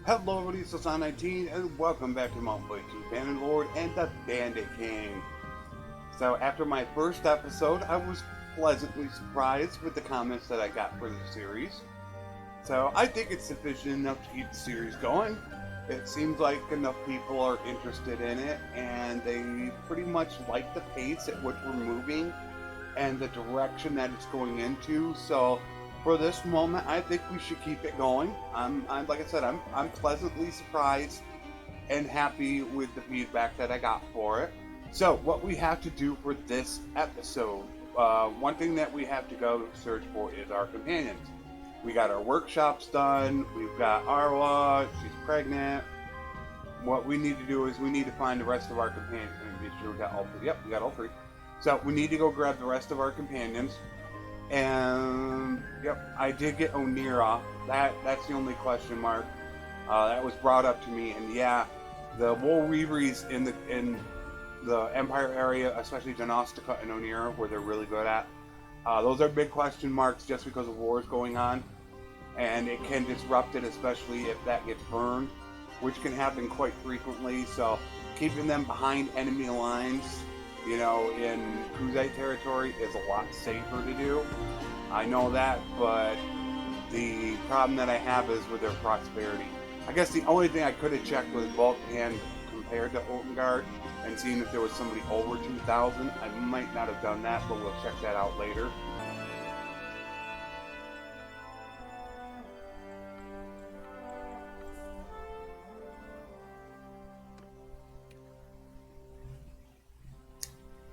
Hello everybody, it's Flesson19 and welcome back to Mountain Blade 2 Bannerlord and the Bandit King. So after my first episode, I was pleasantly surprised with the comments that I got for the series. So I think it's sufficient enough to keep the series going. It seems like enough people are interested in it and they pretty much like the pace at which we're moving and the direction that it's going into. So for this moment, I think we should keep it going. I'm like I said, I'm pleasantly surprised and happy with the feedback that I got for it. So what we have to do for this episode, one thing that we have to go search for is our companions. We got our workshops done. We've got Arwa. She's pregnant. What we need to do is we need to find the rest of our companions. And be sure we got all three. Yep, we got all three. So we need to go grab the rest of our companions. And yep, I did get Onira. That's the only question mark. That was brought up to me, and yeah, the wool weaveries in the Empire area, especially Genostica and Onira, where they're really good at. Those are big question marks just because of wars going on, and it can disrupt it, especially if that gets burned, which can happen quite frequently. So keeping them behind enemy lines, you know, in Crusade territory is a lot safer to do. I know that, but the problem that I have is with their prosperity. I guess the only thing I could have checked was bulk hand compared to Otengard and seeing if there was somebody over 2,000. I might not have done that, but we'll check that out later.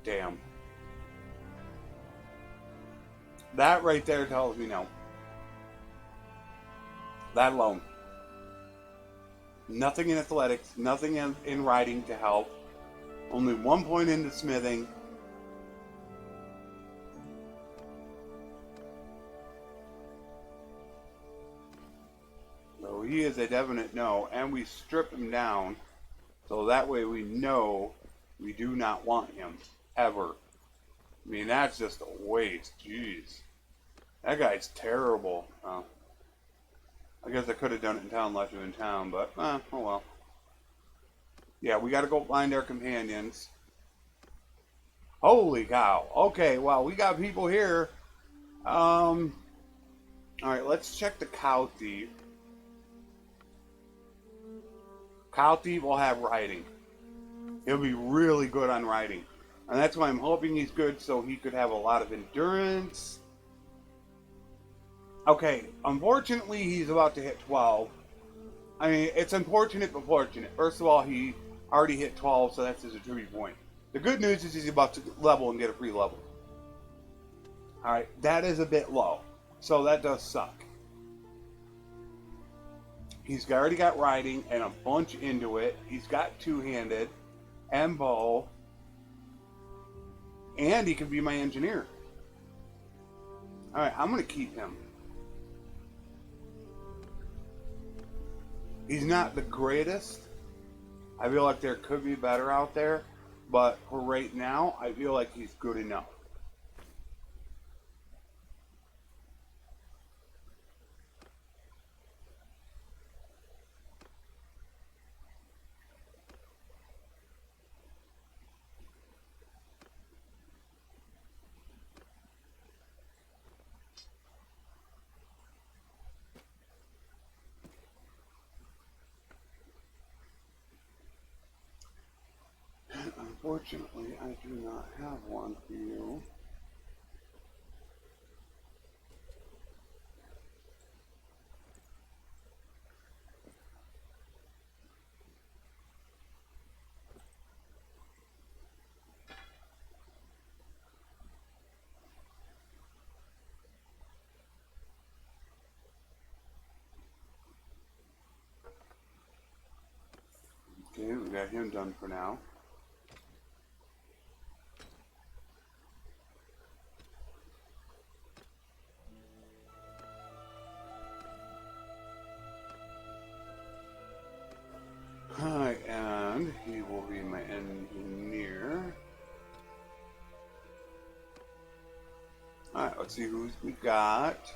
Damn. That right there tells me no. That alone. Nothing in athletics, nothing in riding to help. Only 1 point into smithing. So he is a definite no, and we strip him down so that way we know we do not want him ever. I mean, that's just a waste. Jeez. That guy's terrible. I guess I could have done it in town, left him in town, but oh well. Yeah, we gotta go find our companions. Holy cow. Okay, well, we got people here. Alright, let's check the cow thief. Cow thief will have riding. He'll be really good on riding. And that's why I'm hoping he's good so he could have a lot of endurance. Okay, unfortunately he's about to hit 12. I mean, it's unfortunate but fortunate. First of all, he already hit 12, so that's his attribute point. The good news is he's about to level and get a free level. Alright, that is a bit low. So that does suck. He's already got riding and a bunch into it. He's got two-handed and bow. And he can be my engineer. Alright, I'm going to keep him. He's not the greatest. I feel like there could be better out there. But for right now, I feel like he's good enough. Unfortunately, I do not have one for you. Okay, we got him done for now. Hi, and he will be my engineer. Alright, let's see who we got.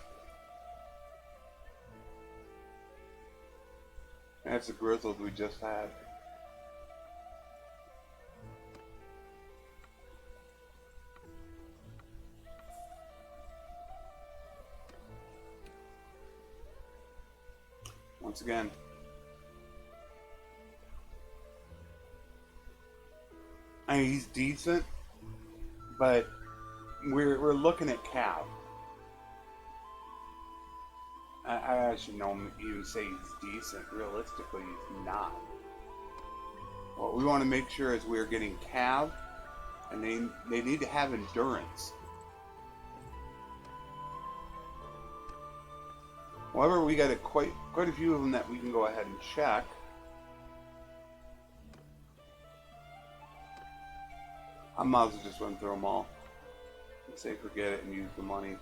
That's the grizzled we just had. Once again, I mean, he's decent, but we're looking at Cav. I should know him even say he's decent. Realistically, he's not. What we want to make sure is we're getting Cav, and they need to have endurance. However, we got quite a few of them that we can go ahead and check. I might as well just run through them all and say forget it and use the money.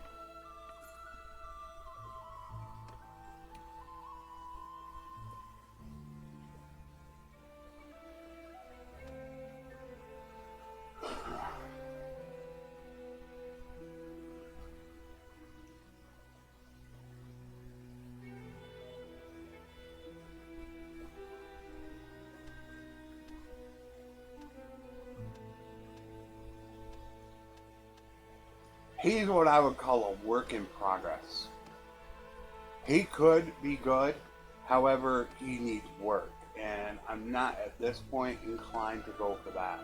He's what I would call a work in progress. He could be good, however, he needs work, and I'm not at this point inclined to go for that.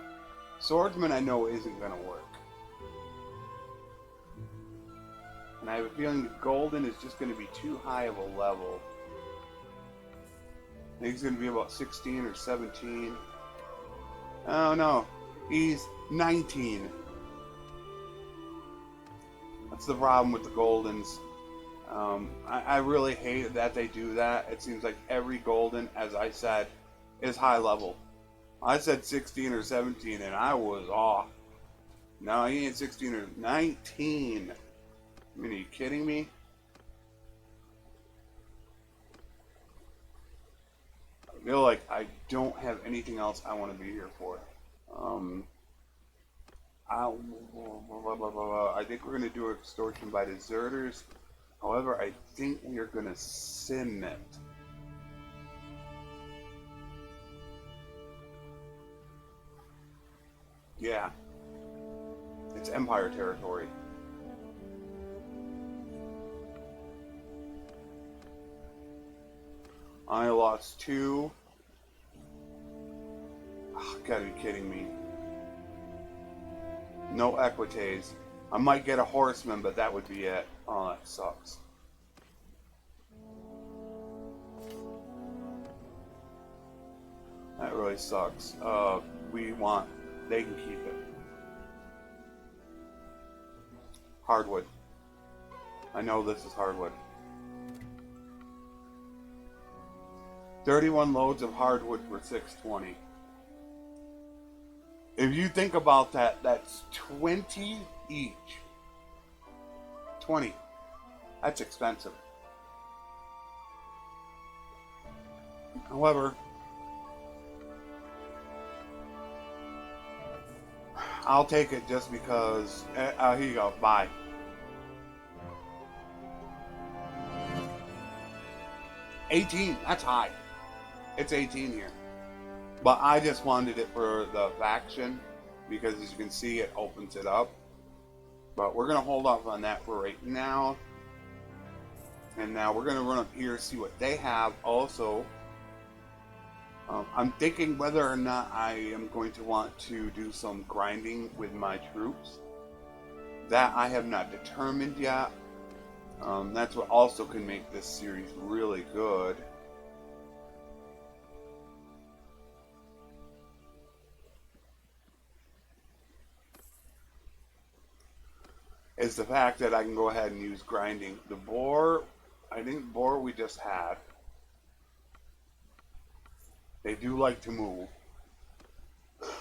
Swordsman I know isn't going to work. And I have a feeling that Golden is just going to be too high of a level. I think he's going to be about 16 or 17. Oh no, he's 19. That's the problem with the Goldens. I really hate that they do that. It seems like every Golden, as I said, is high level. I said 16 or 17 and I was off. No, he ain't 16 or 19. I mean, are you kidding me? I feel like I don't have anything else I want to be here for. I think we're going to do extortion by deserters. However, I think we are going to sim it. Yeah. It's Empire territory. I lost 2. Oh, gotta be kidding me. No equites. I might get a horseman, but that would be it. Oh, that sucks. That really sucks. They can keep it. Hardwood. I know this is hardwood. 31 loads of hardwood for 620. If you think about that, that's 20 each. 20. That's expensive. However, I'll take it just because. Here you go. Bye. $18. That's high. It's 18 here. But I just wanted it for the faction because, as you can see, it opens it up. But we're going to hold off on that for right now. And now we're going to run up here, see what they have. Also, I'm thinking whether or not I am going to want to do some grinding with my troops. That I have not determined yet. That's what also can make this series really good. Is the fact that I can go ahead and use grinding. The boar, I think boar we just had. They do like to move.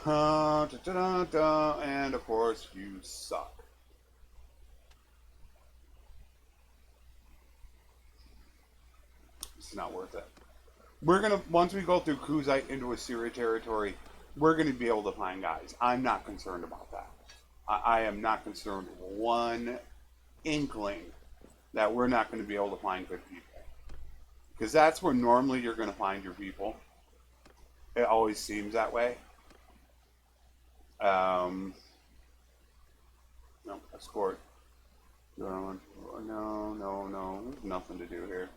And of course, you suck. It's not worth it. We're gonna, once we go through Kuzite into Assyria territory, we're gonna be able to find guys. I'm not concerned about that. I am not concerned one inkling that we're not going to be able to find good people. Because that's where normally you're going to find your people. It always seems that way. No, escort. No, no. There's nothing to do here.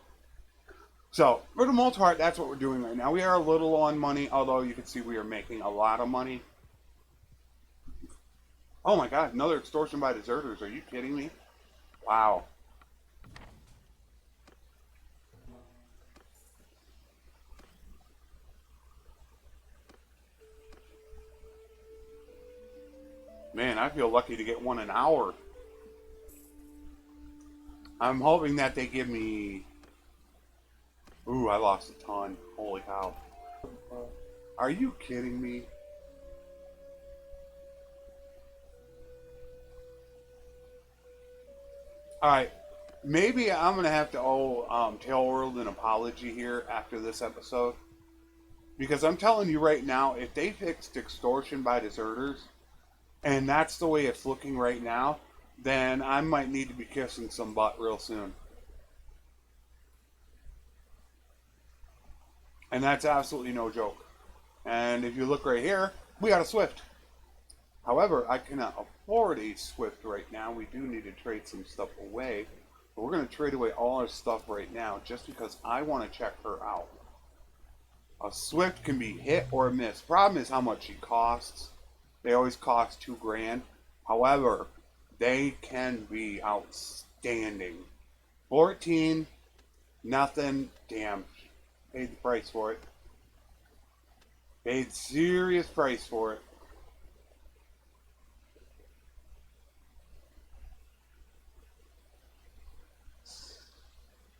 So, for the most part, that's what we're doing right now. We are a little on money, although you can see we are making a lot of money. Oh my god, another extortion by deserters. Are you kidding me? Wow. Man, I feel lucky to get one an hour. I'm hoping that they give me... Ooh, I lost a ton. Holy cow. Are you kidding me? Alright, maybe I'm going to have to owe Tailworld an apology here after this episode. Because I'm telling you right now, if they fixed extortion by deserters, and that's the way it's looking right now, then I might need to be kissing some butt real soon. And that's absolutely no joke. And if you look right here, we got a Swift. However, I cannot afford a Swift right now. We do need to trade some stuff away. But we're going to trade away all our stuff right now just because I want to check her out. A Swift can be hit or miss. Problem is how much she costs. They always cost $2,000. However, they can be outstanding. 14, nothing. Damn, paid the price for it. Paid serious price for it.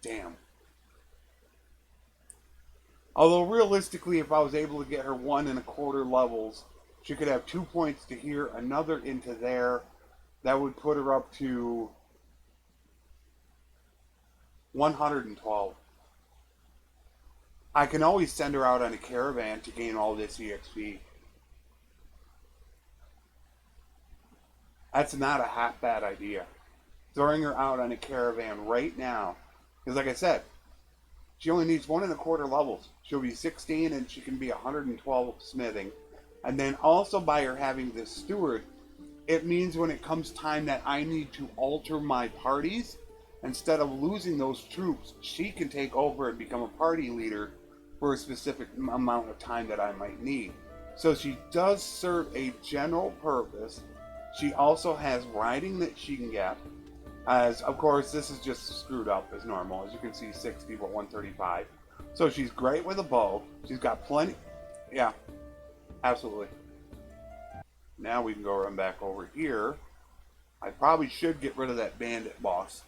Damn. Although realistically, if I was able to get her 1.25 levels, she could have 2 points to here, another into there. That would put her up to 112. I can always send her out on a caravan to gain all this EXP. That's not a half bad idea. Throwing her out on a caravan right now. Because like I said, she only needs 1.25 levels. She'll be 16 and she can be 112 smithing. And then also by her having this steward, it means when it comes time that I need to alter my parties, instead of losing those troops, she can take over and become a party leader for a specific amount of time that I might need. So she does serve a general purpose. She also has riding that she can get. As, of course, this is just screwed up as normal. As you can see, 60 but 135. So she's great with a bow. She's got plenty... Yeah, absolutely. Now we can go run back over here. I probably should get rid of that bandit boss.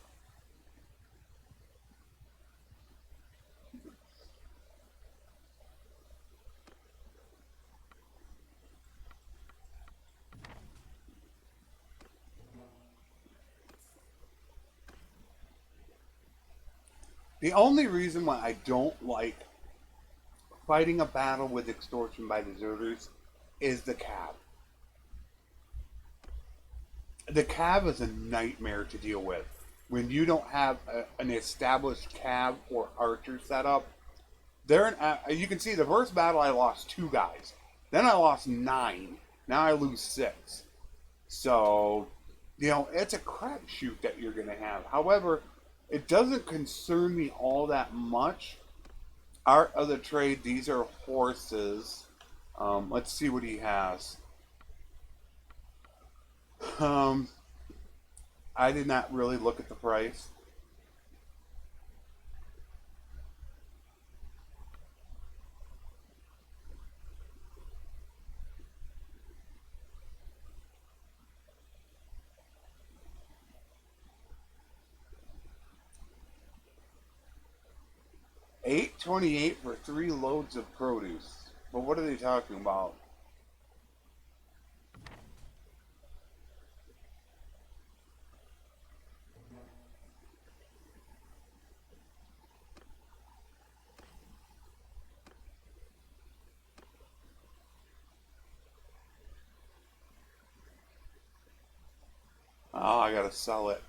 The only reason why I don't like fighting a battle with extortion by deserters is the cab. The cab is a nightmare to deal with. When you don't have an established cab or archer setup, you can see the first battle I lost 2 guys. Then I lost 9. Now I lose 6. So, it's a crapshoot that you're going to have. However, it doesn't concern me all that much. Art of the trade, these are horses. Let's see what he has. I did not really look at the price. $8.28 for 3 loads of produce. But what are they talking about? Oh, I gotta sell it.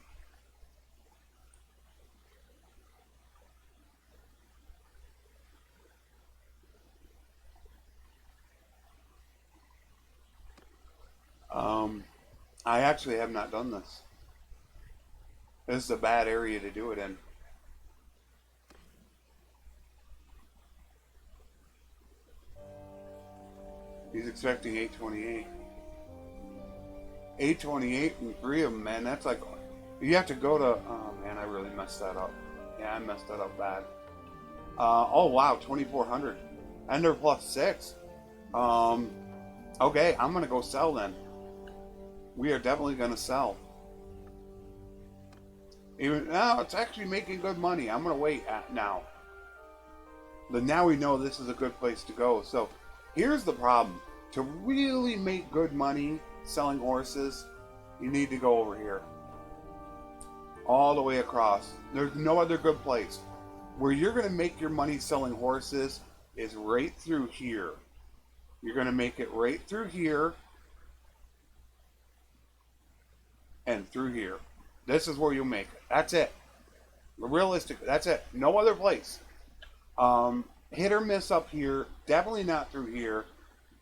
actually have not done this. This is a bad area to do it in. He's expecting 828. 828 and 3 of them, man. That's like, you have to go to, oh man, I really messed that up. Yeah, I messed that up bad. Oh wow, 2400. Ender plus 6. Okay, I'm gonna go sell then. We are definitely gonna sell. Even now, it's actually making good money. I'm gonna wait now. But now we know this is a good place to go. So here's the problem: to really make good money selling horses, you need to go over here, all the way across. There's no other good place. Where you're gonna make your money selling horses is right through here. You're gonna make it right through here and through here. This is where you'll make it. That's it. Realistic. That's it. No other place. Hit or miss up here. Definitely not through here.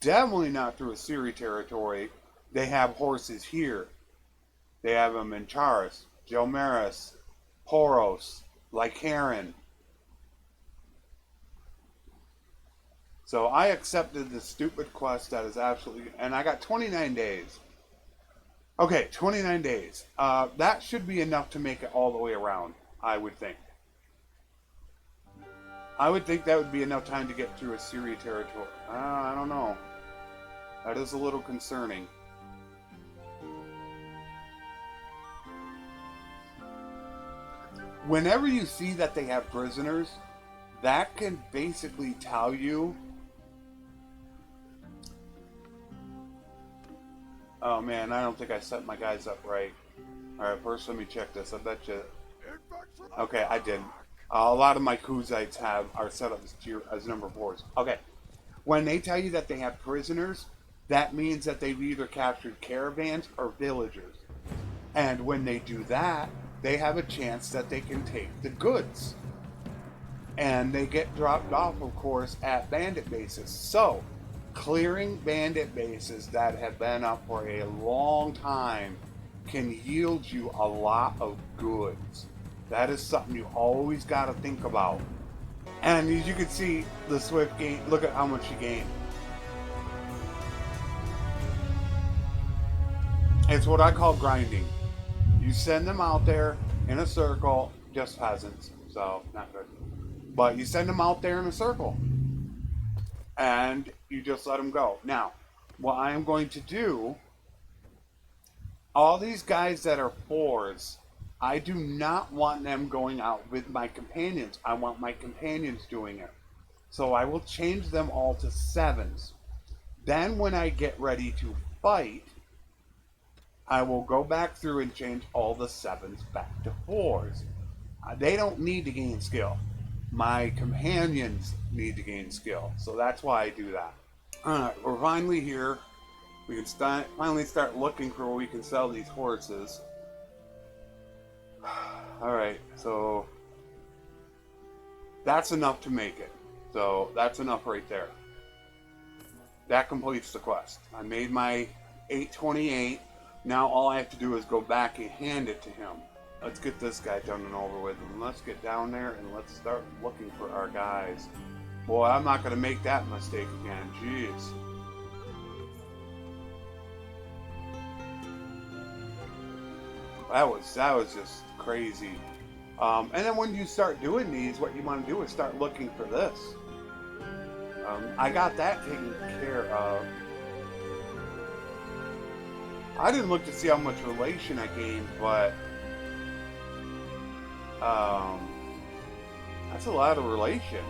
Definitely not through Assyria territory. They have horses here. They have them in Charis, Gelmaris, Poros, Lycaron. So I accepted the stupid quest that is absolutely, and I got 29 days. Okay, 29 days. That should be enough to make it all the way around, I would think. I would think that would be enough time to get through Assyria territory. I don't know. That is a little concerning. Whenever you see that they have prisoners, that can basically tell you, oh man, I don't think I set my guys up right. Alright, first let me check this. I bet you. Okay, I didn't. A lot of my Kuzites are set up as number 4s. Okay. When they tell you that they have prisoners, that means that they've either captured caravans or villagers. And when they do that, they have a chance that they can take the goods. And they get dropped off, of course, at bandit bases. So, clearing bandit bases that have been up for a long time can yield you a lot of goods. That is something you always got to think about. And as you can see, the Swift gain, look at how much she gained. It's what I call grinding. You send them out there in a circle, just peasants, so not good. But you send them out there in a circle, and you just let them go. Now, what I am going to do, all these guys that are 4s, I do not want them going out with my companions. I want my companions doing it. So I will change them all to 7s. Then when I get ready to fight, I will go back through and change all the 7s back to 4s. They don't need to gain skill. My companions need to gain skill. So that's why I do that. Alright, we're finally here. We can finally start looking for where we can sell these horses. Alright, so that's enough to make it. So that's enough right there. That completes the quest. I made my 828. Now all I have to do is go back and hand it to him. Let's get this guy done and over with. And let's get down there and let's start looking for our guys. Boy, I'm not going to make that mistake again. Jeez. That was just crazy. And then when you start doing these, what you want to do is start looking for this. I got that taken care of. I didn't look to see how much relation I gained, but that's a lot of relation.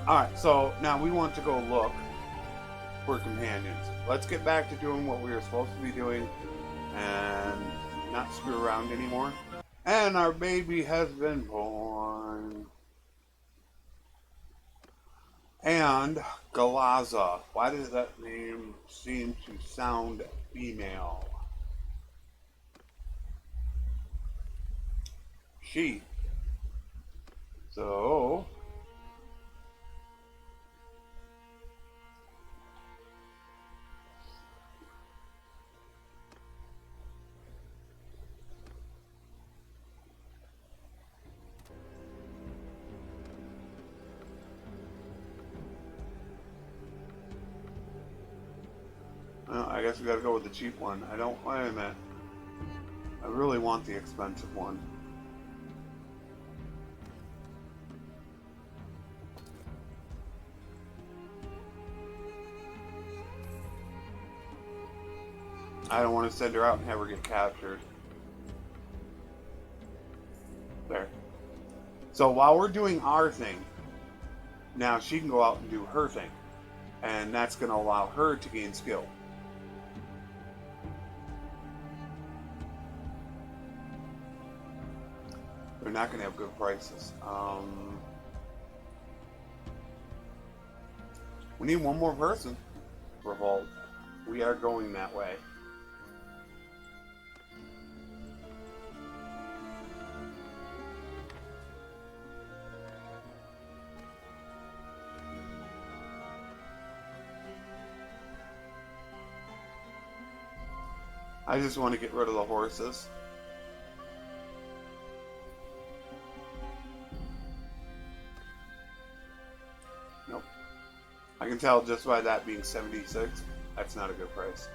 Alright, so now we want to go look for companions. Let's get back to doing what we were supposed to be doing and not screw around anymore. And our baby has been born. And Galaza. Why does that name seem to sound female? She. So I guess we gotta go with the cheap one. I don't... Wait a minute. I really want the expensive one. I don't want to send her out and have her get captured. There. So while we're doing our thing, now she can go out and do her thing. And that's going to allow her to gain skill. They're not going to have good prices. We need one more person. Revolt. We are going that way. I just want to get rid of the horses. Nope. I can tell just by that being 76, that's not a good price.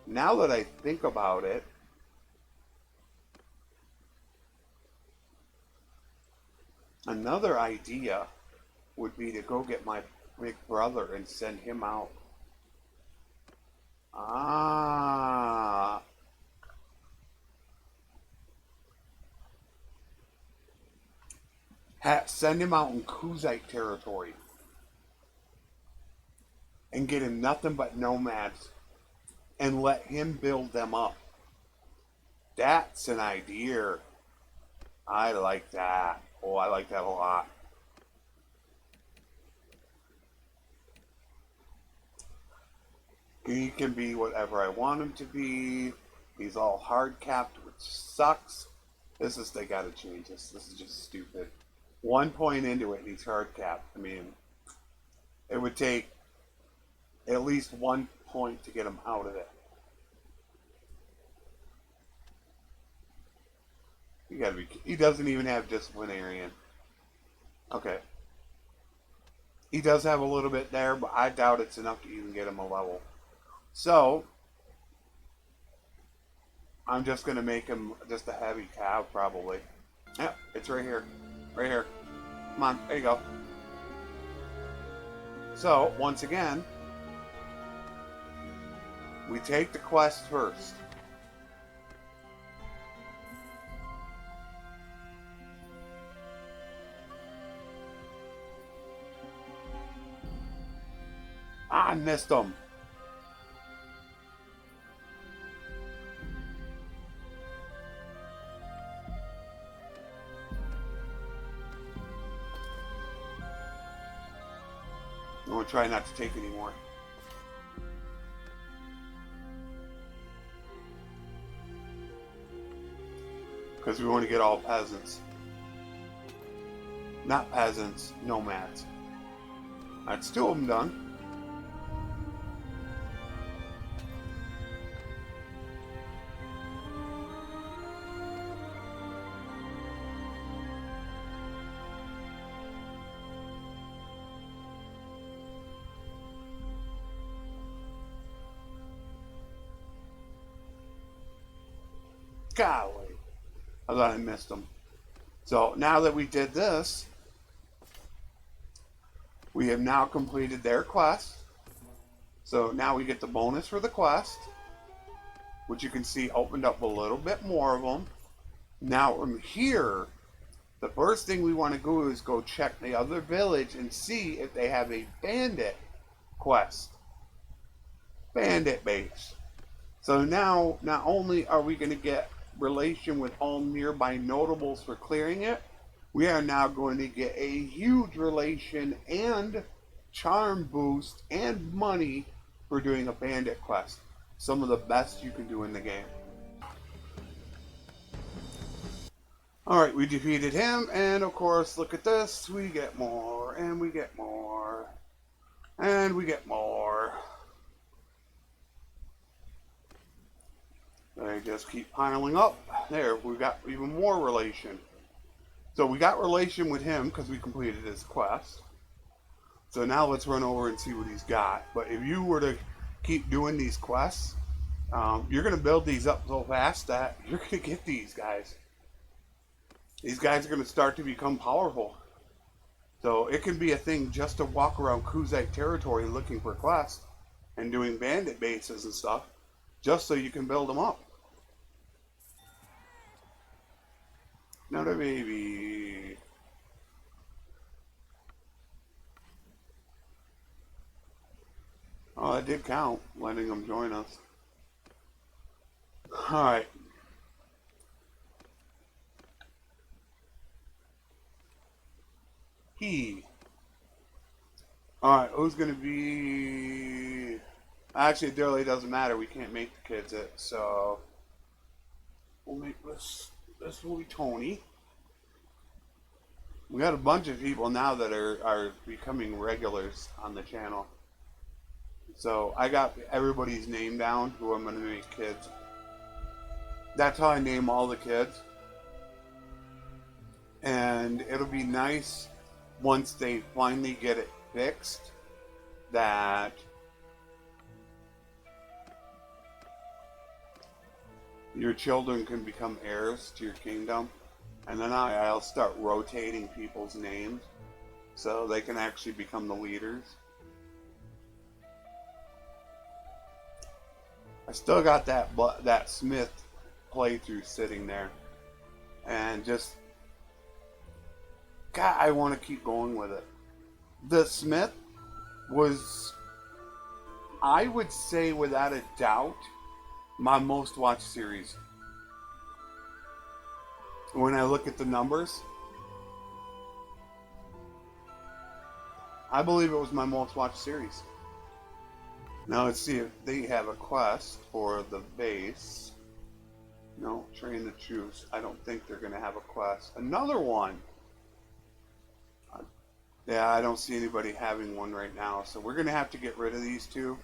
Now that I think about it, another idea would be to go get my big brother and send him out. Ah. Send him out in Kuzite territory. And get him nothing but nomads. And let him build them up. That's an idea. I like that. Oh, I like that a lot. He can be whatever I want him to be. He's all hard capped, which sucks. They gotta change this. This is just stupid. 1 point into it, and he's hard capped. I mean, it would take at least 1 point to get him out of it. You gotta be. He doesn't even have disciplinarian. Okay. He does have a little bit there, but I doubt it's enough to even get him a level. So, I'm just going to make him just a heavy cav, probably. Yep, it's right here. Right here. Come on, there you go. So, once again, we take the quest first. I missed him. I'm going to try not to take any more. Because we want to get all peasants. Not peasants, nomads. That's 2 of them done. Golly. I thought I missed them. So now that we did this, we have now completed their quest. So now we get the bonus for the quest, which you can see opened up a little bit more of them. Now from here, the first thing we want to do is go check the other village and see if they have a bandit quest. Bandit base. So now, not only are we going to get relation with all nearby notables for clearing it, we are now going to get a huge relation and charm boost and money for doing a bandit quest. Some of the best you can do in the game. Alright, we defeated him, and of course, look at this, we get more, and we get more, and we get more. They just keep piling up. There, we got even more relation. So we got relation with him because we completed his quest. So now let's run over and see what he's got. But if you were to keep doing these quests, you're going to build these up so fast that you're going to get these guys. These guys are going to start to become powerful. So it can be a thing just to walk around Kuzite territory looking for quests and doing bandit bases and stuff, just so you can build them up. Another baby. Oh, that did count, letting them join us. Alright. Alright, who's going to be... Actually, it really doesn't matter. We can't make the kids it, so... We'll make this will be Tony. We got a bunch of people now that are becoming regulars on the channel. So I got everybody's name down who I'm going to make kids. That's how I name all the kids. And it'll be nice once they finally get it fixed that your children can become heirs to your kingdom, and then I'll start rotating people's names so they can actually become the leaders. I still got that Smith playthrough sitting there, and just God, I want to keep going with it. The Smith was, I would say without a doubt, my most watched series. When I look at the numbers, I believe it was my most watched series. Now let's see if they have a quest for the base. No, train the troops. I don't think they're going to have a quest. Another one. Yeah, I don't see anybody having one right now, so we're going to have to get rid of these two.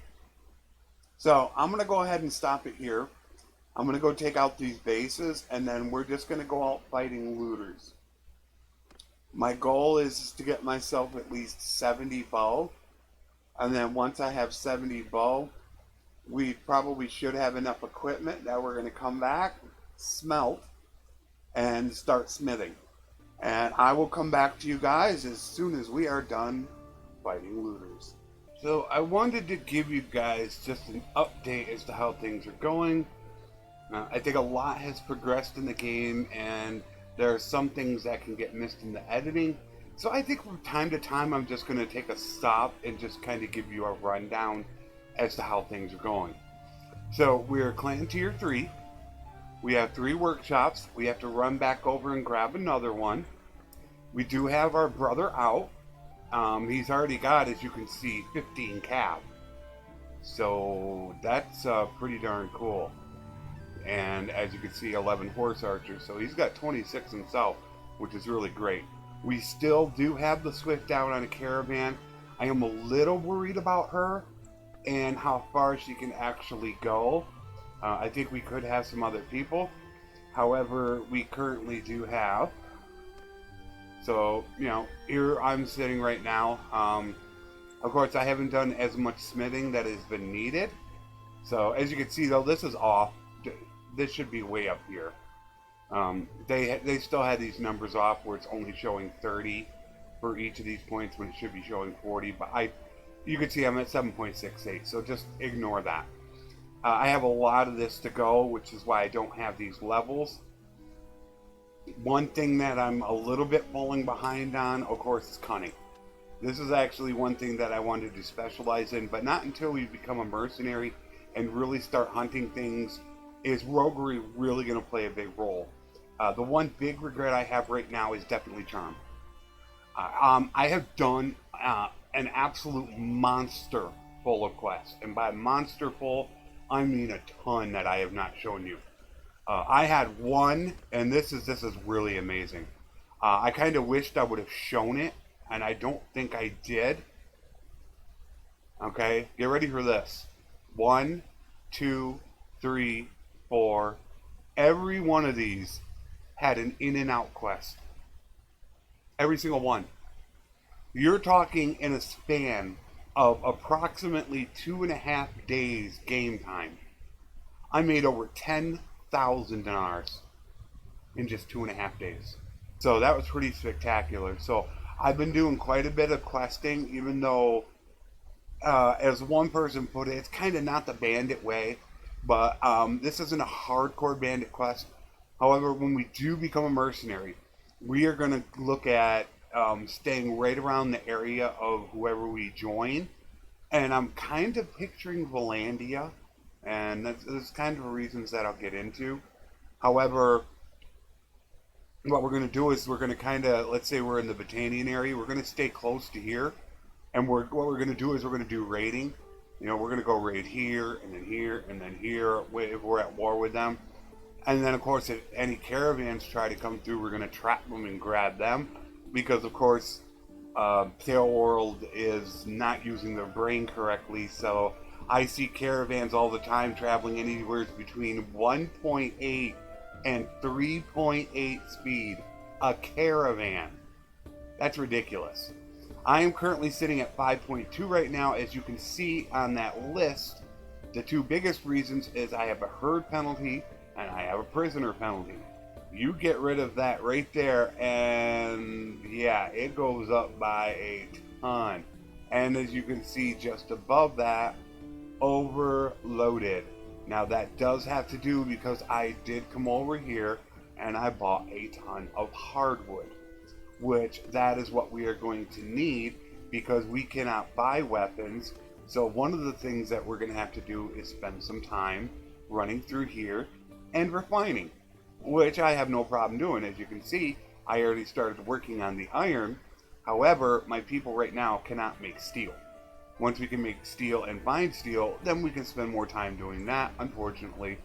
So I'm going to go ahead and stop it here. I'm going to go take out these bases, and then we're just going to go out fighting looters. My goal is to get myself at least 70 bow. And then once I have 70 bow, we probably should have enough equipment that we're going to come back, smelt, and start smithing. And I will come back to you guys as soon as we are done fighting looters. So I wanted to give you guys just an update as to how things are going. I think a lot has progressed in the game, and there are some things that can get missed in the editing. So I think from time to time I'm just going to take a stop and just kind of give you a rundown as to how things are going. So we're Clan Tier 3. We have 3 workshops. We have to run back over and grab another one. We do have our brother out. He's already got, as you can see, 15 cav. So that's pretty darn cool. And as you can see, 11 horse archers. So he's got 26 himself, which is really great. We still do have the Swift out on a caravan. I am a little worried about her and how far she can actually go. I think we could have some other people. However, we currently do have. So, you know, here I'm sitting right now. Of course, I haven't done as much smithing that has been needed. So, as you can see, though, this is off. This should be way up here. They still had these numbers off where it's only showing 30 for each of these points when it should be showing 40. But you can see I'm at 7.68, so just ignore that. I have a lot of this to go, which is why I don't have these levels. One thing that I'm a little bit falling behind on, of course, is Cunning. This is actually one thing that I wanted to specialize in, but not until we become a mercenary and really start hunting things is roguery really going to play a big role. The one big regret I have right now is definitely Charm. I have done an absolute monster full of quests, and by monster full, I mean a ton that I have not shown you. I had one, and this is really amazing. I kind of wished I would have shown it, and I don't think I did. Okay, get ready for this. 1, 2, 3, 4. Every one of these had an in and out quest. Every single one. You're talking in a span of approximately 2.5 days game time. I made over 10,000 dinars in just 2.5 days. So that was pretty spectacular. So I've been doing quite a bit of questing, even though, as one person put it, it's kind of not the bandit way. But this isn't a hardcore bandit quest. However, when we do become a mercenary, we are going to look at staying right around the area of whoever we join. And I'm kind of picturing Valandia, and there's kind of reasons that I'll get into. However, what we're going to do is we're going to kind of, let's say we're in the Battanian area, we're going to stay close to here. And what we're going to do is we're going to do raiding. You know, we're going to go raid here, and then here, and then here, if we're at war with them. And then, of course, if any caravans try to come through, we're going to trap them and grab them. Because, of course, Tail World is not using their brain correctly. So I see caravans all the time traveling anywhere between 1.8 and 3.8 speed. A caravan. That's ridiculous. I am currently sitting at 5.2 right now. As you can see on that list, the 2 biggest reasons is I have a herd penalty and I have a prisoner penalty. You get rid of that right there, and yeah, it goes up by a ton. And as you can see just above that, overloaded. Now that does have to do because I did come over here and I bought a ton of hardwood, which that is what we are going to need because we cannot buy weapons. So one of the things that we're going to have to do is spend some time running through here and refining, which I have no problem doing. As you can see, I already started working on the iron. However, my people right now cannot make steel. Once we can make steel and find steel, then we can spend more time doing that. Unfortunately,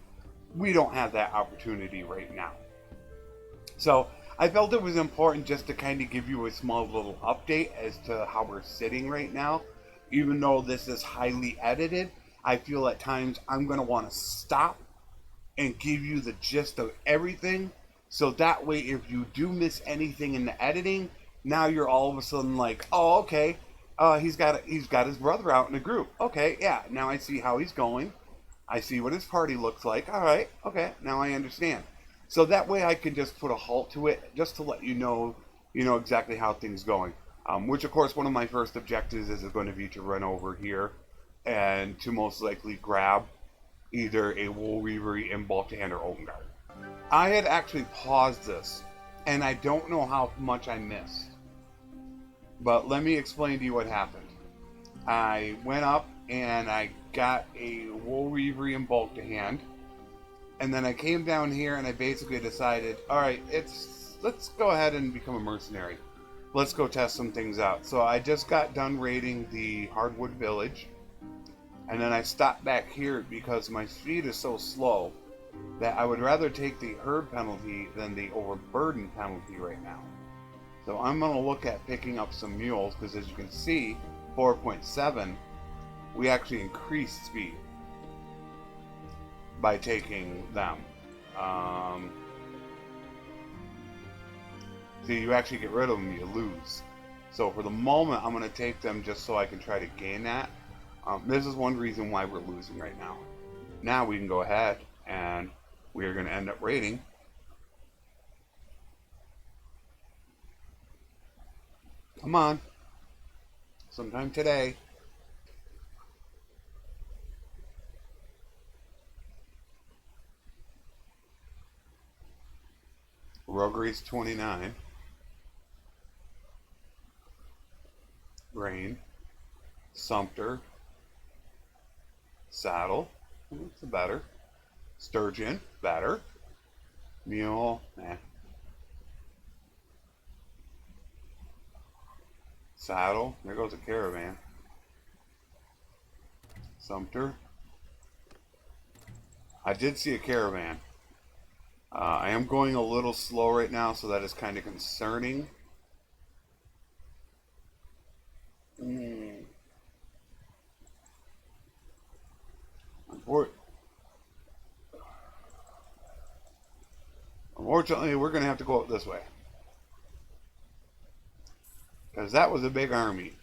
we don't have that opportunity right now. So I felt it was important just to kind of give you a small little update as to how we're sitting right now. Even though this is highly edited, I feel at times I'm going to want to stop and give you the gist of everything. So that way, if you do miss anything in the editing, now you're all of a sudden like, oh, okay, he's got his brother out in a group. Okay, yeah, now I see how he's going. I see what his party looks like. All right, okay, now I understand. So that way I can just put a halt to it, just to let you know exactly how things going. Which of course one of my first objectives is going to be to run over here and to most likely grab either a Wool Reavery in Bulk Hand or Open Guard. I had actually paused this, and I don't know how much I missed. But let me explain to you what happened. I went up and I got a Wool Reavery in Bulk to hand, and then I came down here and I basically decided, all right, let's go ahead and become a mercenary. Let's go test some things out. So I just got done raiding the Hardwood Village, and then I stopped back here because my speed is so slow that I would rather take the herd penalty than the overburden penalty right now. So I'm going to look at picking up some mules because, as you can see, 4.7, we actually increased speed by taking them. See, you actually get rid of them, you lose. So for the moment, I'm going to take them just so I can try to gain that. This is one reason why we're losing right now. Now we can go ahead and we are going to end up raiding. Come on. Sometime today. Roguery's 29. Grain. Sumter. Saddle. That's better. Sturgeon. Better. Mule. Nah. Saddle. There goes a caravan. Sumter. I did see a caravan. I am going a little slow right now, so that is kind of concerning. Unfortunately, we're going to have to go up this way. Because that was a big army.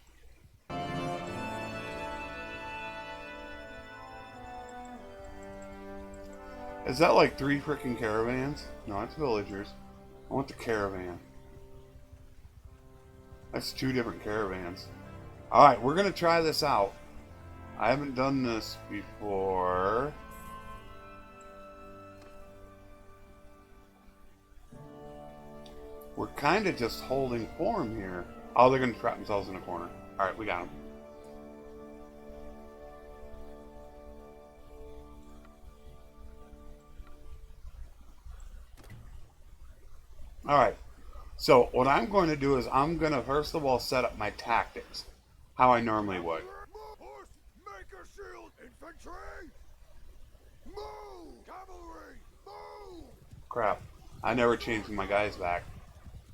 Is that like 3 freaking caravans? No, it's villagers. I want the caravan. That's 2 different caravans. Alright, we're going to try this out. I haven't done this before. We're kind of just holding form here. Oh, they're going to trap themselves in a corner. Alright, we got them. Alright, so what I'm going to do is I'm going to first of all set up my tactics, how I normally would. Horse, make a shield, infantry! Move! Cavalry, move! Crap, I never changed my guys back.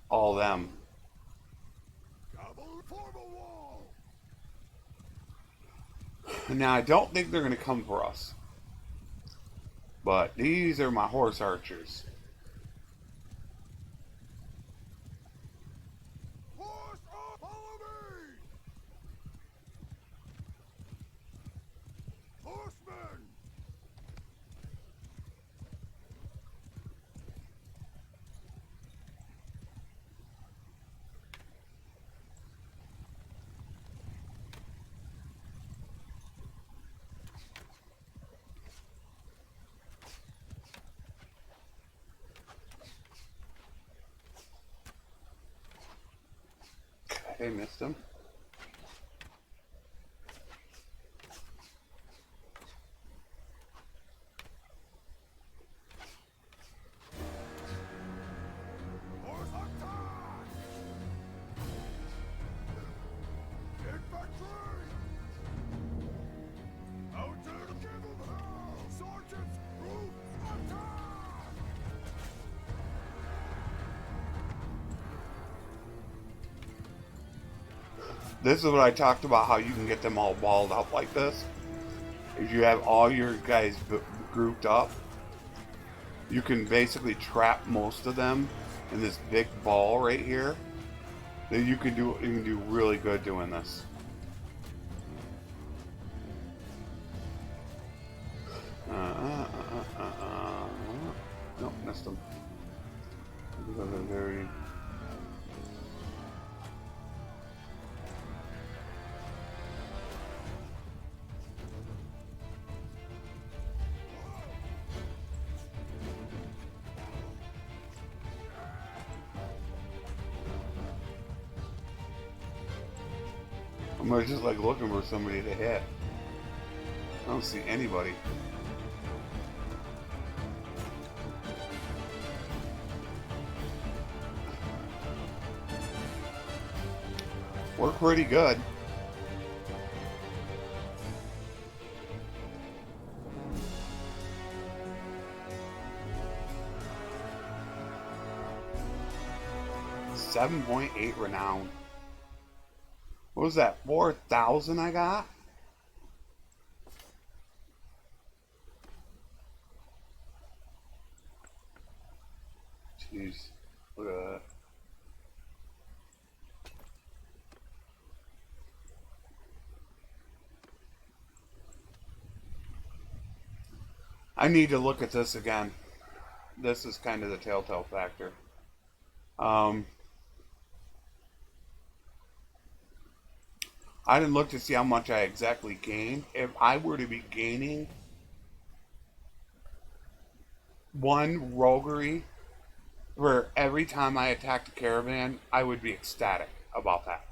All them. Cavalry, form a wall! Now, I don't think they're going to come for us. But these are my horse archers. Horse up, follow me! Horsemen! They missed them. Horse attack! Infantry! Out to the king of hell! Sergeants, group, attack! This is what I talked about, how you can get them all walled up like this. If you have all your guys grouped up, you can basically trap most of them in this big ball right here. that you can do really good doing this. Nope, missed him. Because they're very. I'm just like looking for somebody to hit. I don't see anybody. We're pretty good. .8 renown. What was that? 4,000 I got? Jeez. Look at that. I need to look at this again. This is kind of the telltale factor. I didn't look to see how much I exactly gained. If I were to be gaining one roguery for every time I attacked a caravan, I would be ecstatic about that.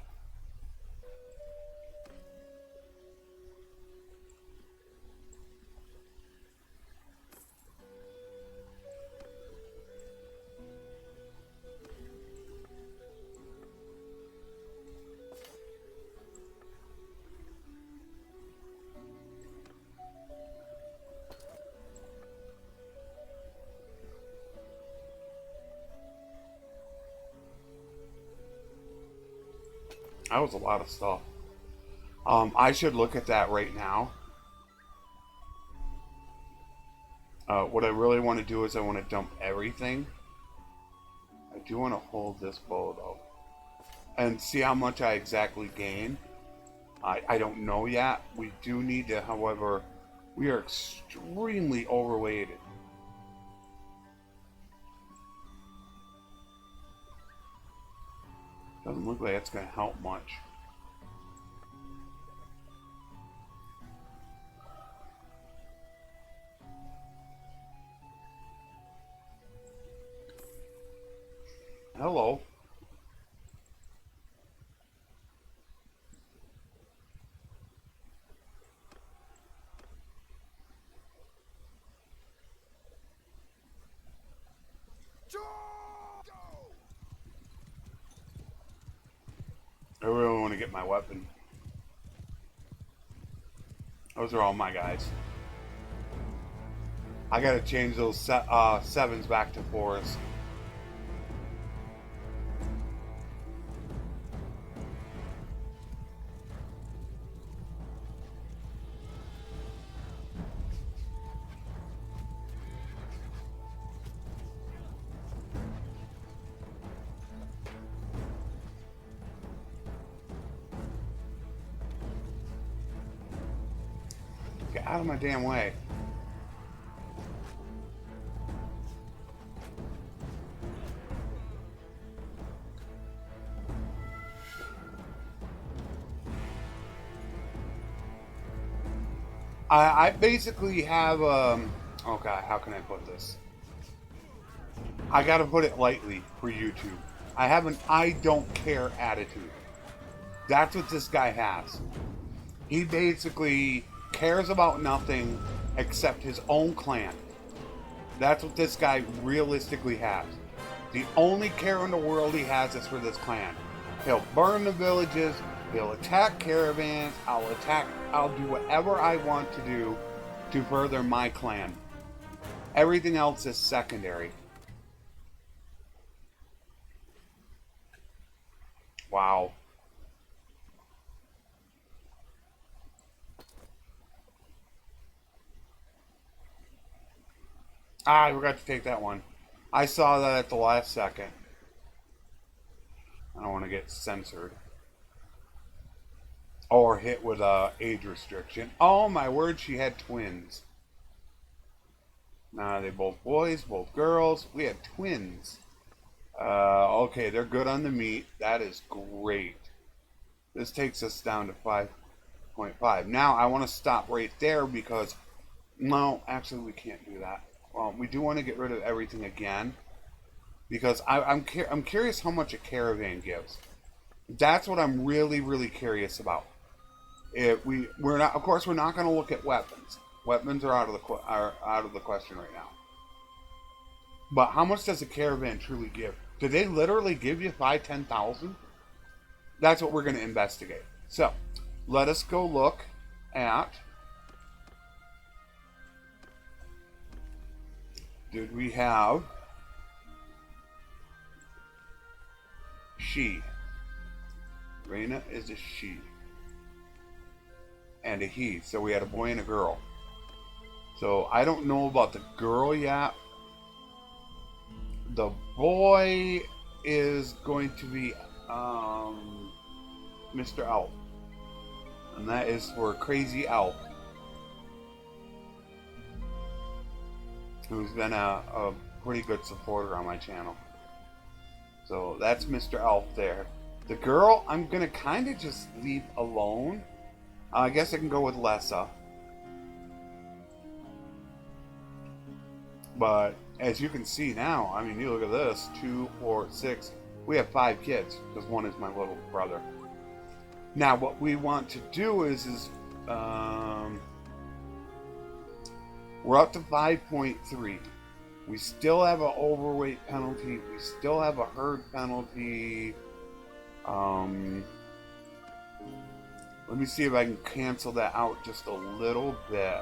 That was a lot of stuff. I should look at that right now. What I really want to do is I want to dump everything. I do want to hold this bow though. And see how much I exactly gain. I don't know yet. We do need to, however, we are extremely overweighted. Doesn't look like it's going to help much. Hello. I really want to get my weapon. Those are all my guys. I gotta change those sevens back to fours. Get out of my damn way. I basically have, okay, how can I put this? I gotta put it lightly for YouTube. I have an I don't care attitude. That's what this guy has. He basically cares about nothing except his own clan. That's what this guy realistically has. The only care in the world he has is for this clan. He'll burn the villages, he'll attack caravans, I'll do whatever I want to do to further my clan. Everything else is secondary. Wow. I forgot to take that one. I saw that at the last second. I don't want to get censored. Or hit with a age restriction. Oh my word, she had twins. Nah, they both boys, both girls. We had twins. Okay, they're good on the meat. That is great. This takes us down to 5.5. Now, I want to stop right there because... No, actually, we can't do that. Well, we do want to get rid of everything again. Because I'm curious how much a caravan gives. That's what I'm really, really curious about. If we're not, of course, we're not going to look at weapons. Weapons are out of the question right now. But how much does a caravan truly give? Do they literally give you 10,000? That's what we're going to investigate. So, let us go look at. Did we have she? Reina is a she. And a he. So we had a boy and a girl. So I don't know about the girl yet. The boy is going to be Mr. Elf. And that is for Crazy Elf. Who's been a pretty good supporter on my channel. So that's Mr. Elf there. The girl, I'm going to kind of just leave alone. I guess I can go with Lessa. But as you can see now, I mean, you look at this. 2, 4, 6. We have 5 kids because one is my little brother. Now, what we want to do is we're up to 5.3. We still have an overweight penalty. We still have a herd penalty. Let me see if I can cancel that out just a little bit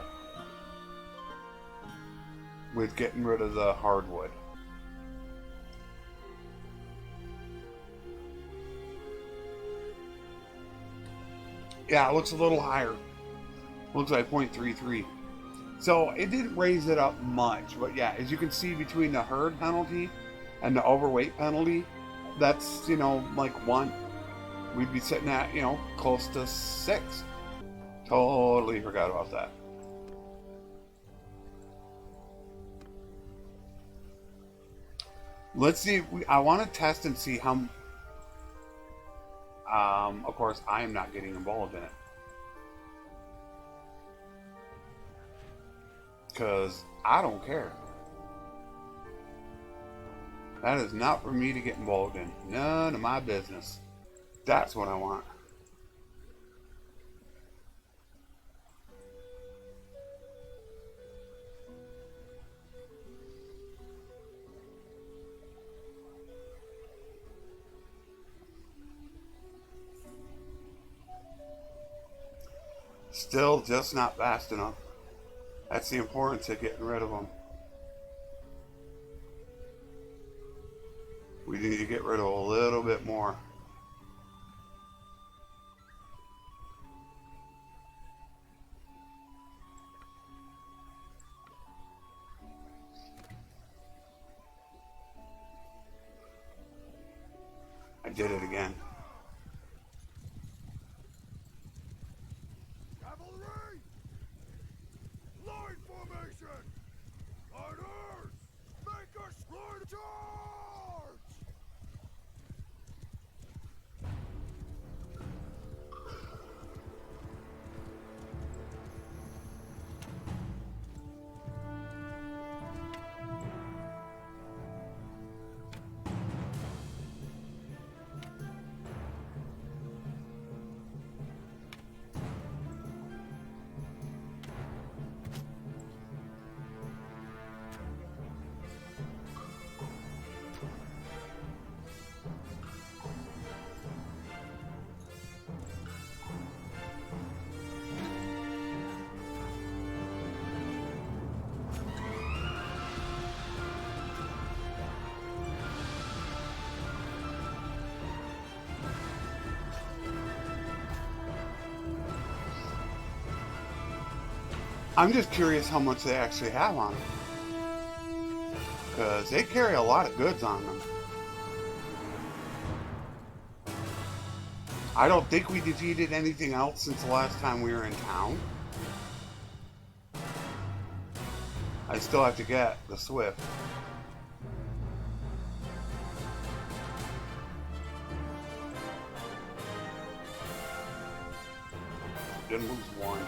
with getting rid of the hardwood. Yeah, it looks a little higher. Looks like 0.33. So it didn't raise it up much, but yeah, as you can see between the herd penalty and the overweight penalty, that's, like 1. We'd be sitting at, close to 6. Totally forgot about that. Let's see. I want to test and see how... of course, I am not getting involved in it. Because I don't care. That is not for me to get involved in. None of my business. That's what I want. Still just not fast enough. That's the importance of getting rid of them. We need to get rid of a little bit more. I did it again. Cavalry! Line formation! Riders! Make a slide charge! I'm just curious how much they actually have on them. Because they carry a lot of goods on them. I don't think we defeated anything else since the last time we were in town. I still have to get the Swift. Didn't lose one.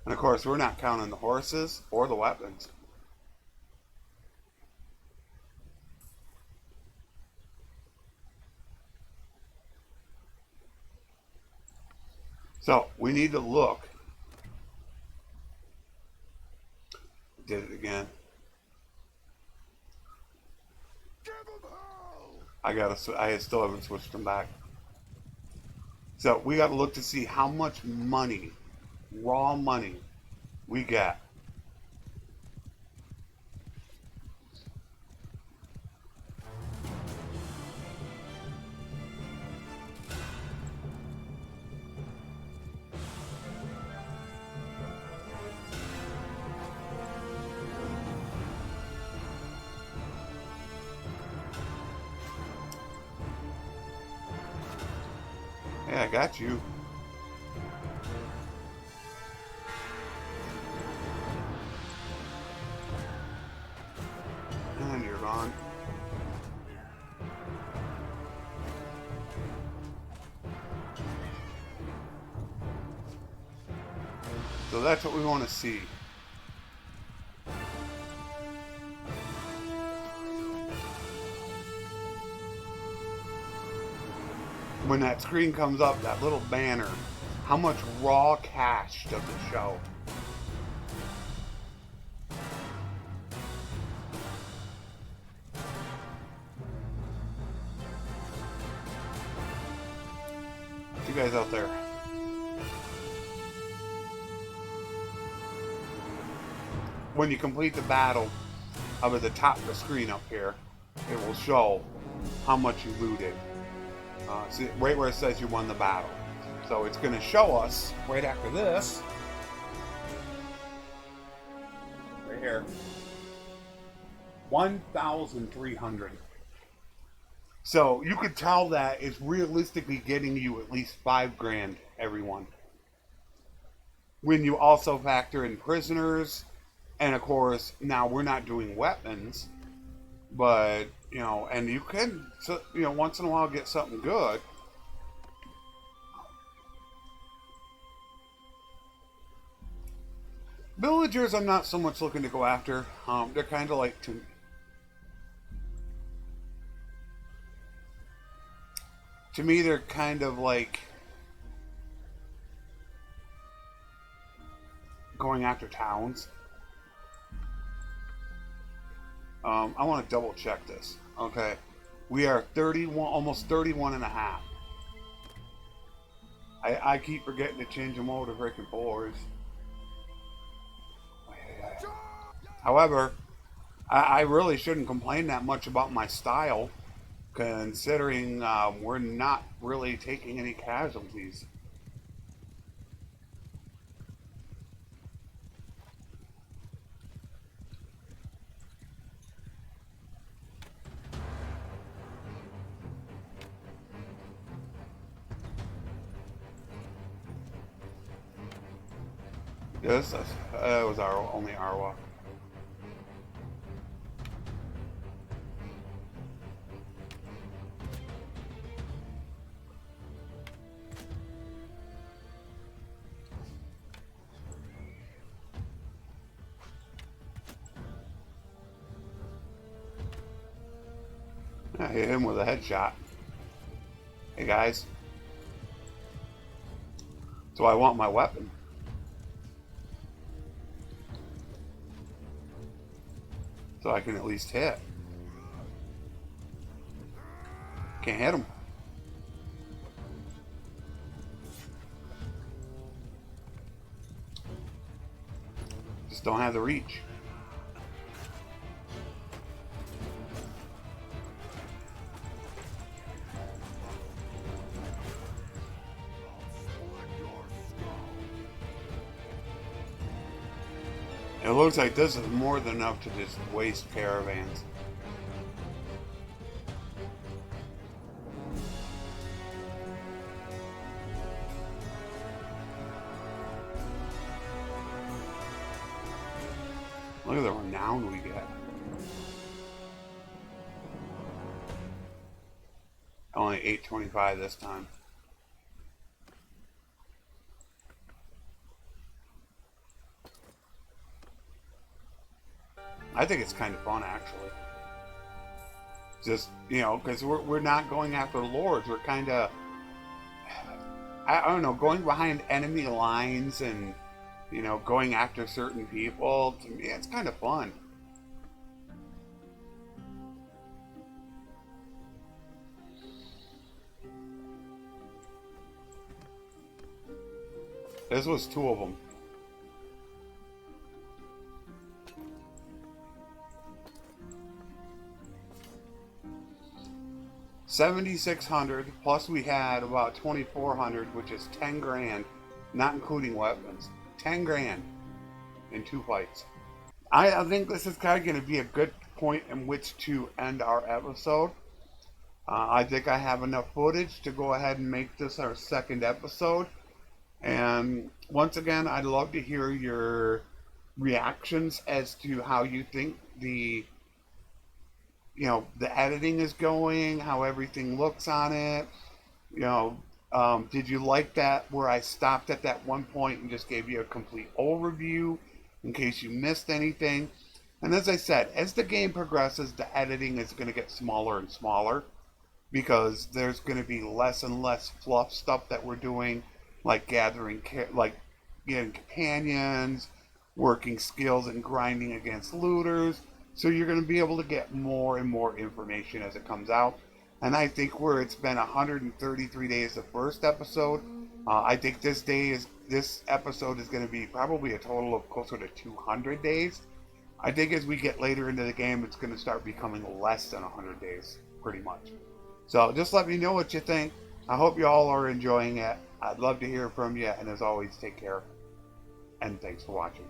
And of course, we're not counting the horses or the weapons. So, we need to look. Did it again. Give him hell! I still haven't switched them back. So, we gotta look to see how much money, raw money, we get. Yeah, I got you. And you're gone. So that's what we want to see. When that screen comes up, that little banner, how much raw cash does it show? You guys out there. When you complete the battle, up at the top of the screen up here, it will show how much you looted. See, right where it says you won the battle. So it's going to show us right after this, right here, 1,300. So you could tell that it's realistically getting you at least 5 grand, everyone. When you also factor in prisoners, and of course, now we're not doing weapons, but, you know, and you can, you know, once in a while get something good. Villagers, I'm not so much looking to go after. They're kind of like to me, they're kind of like going after towns. I want to double check this. Okay. We are 31, almost 31 and a half. I keep forgetting to change them over to freaking fours. However, I really shouldn't complain that much about my style, considering we're not really taking any casualties. Yes, that was our only Arwa. I hit him with a headshot. Hey guys. So I want my weapon. So I can at least hit. Can't hit him. Just don't have the reach. It looks like this is more than enough to just waste caravans. Look at the renown we get. Only 825 this time. I think it's kind of fun, actually. Just, you know, because we're not going after lords. We're kind of, I don't know, going behind enemy lines and, you know, going after certain people. To me, it's kind of fun. This was two of them. $7,600 plus we had about 2,400, which is 10 grand, not including weapons. 10 grand in 2 fights. I think this is kind of going to be a good point in which to end our episode. I think I have enough footage to go ahead and make this our second episode. And once again, I'd love to hear your reactions as to how you think the editing is going, how everything looks on it. Did you like that where I stopped at that one point and just gave you a complete overview in case you missed anything? And as I said, as the game progresses, the editing is going to get smaller and smaller because there's going to be less and less fluff stuff that we're doing, like getting companions, working skills, and grinding against looters. So you're going to be able to get more and more information as it comes out. And I think where it's been 133 days the first episode, I think this episode is going to be probably a total of closer to 200 days. I think as we get later into the game, it's going to start becoming less than 100 days, pretty much. So just let me know what you think. I hope you all are enjoying it. I'd love to hear from you. And as always, take care. And thanks for watching.